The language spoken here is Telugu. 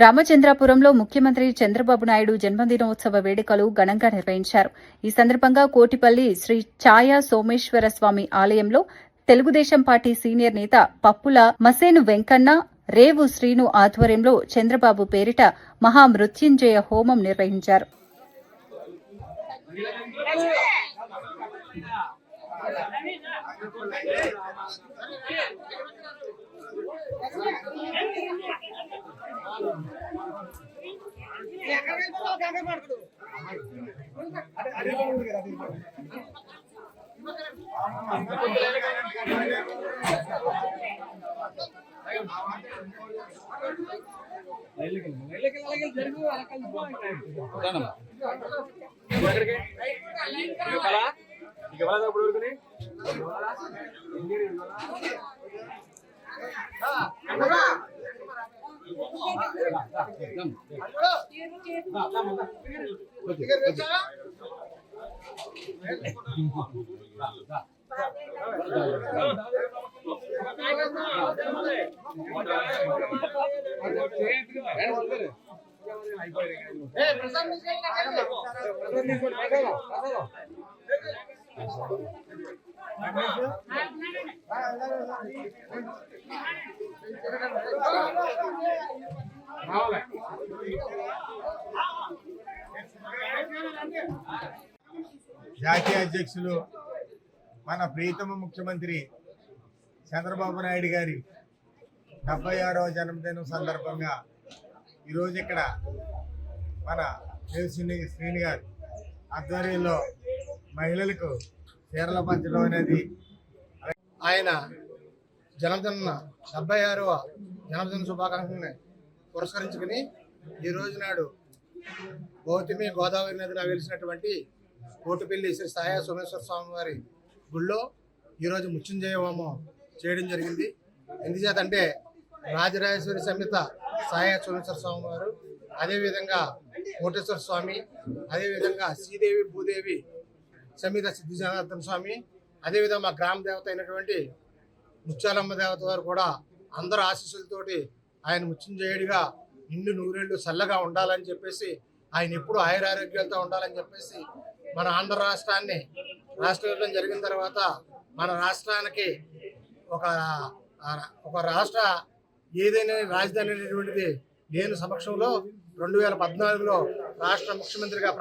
రామచంద్రాపురంలో ముఖ్యమంత్రి చంద్రబాబు నాయుడు జన్మదినోత్సవ వేడుకలు ఘనంగా నిర్వహించారు. ఈ సందర్భంగా కోటిపల్లి శ్రీ ఛాయా సోమేశ్వర స్వామి ఆలయంలో తెలుగుదేశం పార్టీ సీనియర్ నేత పప్పుల మసేను వెంకన్న, రేవు శ్రీను ఆధ్వర్యంలో చంద్రబాబు పేరిట మహామృత్యుంజయ హోమం నిర్వహించారు. జాతీయ అధ్యక్షులు మన ప్రియతమ ముఖ్యమంత్రి చంద్రబాబు నాయుడు గారి 76వ జన్మదినం సందర్భంగా ఈరోజు ఇక్కడ మన శ్రీని గారి ఆధ్వర్యంలో మహిళలకు చీరల పంచడం అనేది ఆయన జన్మదిన 76వ జన్మదిన శుభాకాంక్షల్ని పురస్కరించుకుని ఈ రోజు నాడు గౌతమి గోదావరి నదిలో వెలిసినటువంటి కోటిపల్లి శ్రీ ఛాయా సోమేశ్వర స్వామి వారి గుళ్ళో ఈరోజు మృత్యుంజయ హోమం చేయడం జరిగింది. ఎందుచేతంటే రాజరాజేశ్వరి సమేత ఛాయా సోమేశ్వర స్వామి వారు, అదేవిధంగా కోటేశ్వర స్వామి, అదేవిధంగా శ్రీదేవి భూదేవి సమేత సిద్ధి జనార్దన స్వామి, అదేవిధంగా మా గ్రామ దేవత అయినటువంటి ముత్యాలమ్మ దేవత వారు కూడా అందరు ఆశీస్సులతోటి ఆయన మృత్యుంజయుడిగా నిండు నూరేళ్లు చల్లగా ఉండాలని చెప్పేసి, ఆయన ఎప్పుడు ఆయురారోగ్యాలతో ఉండాలని చెప్పేసి మన ఆంధ్ర రాష్ట్రాన్ని రాష్ట్ర విభజన జరిగిన తర్వాత మన రాష్ట్రానికి ఒక రాష్ట్ర ఏదైనా రాజధాని అనేటువంటిది లేని సమక్షంలో 2014లో రాష్ట్ర ముఖ్యమంత్రిగా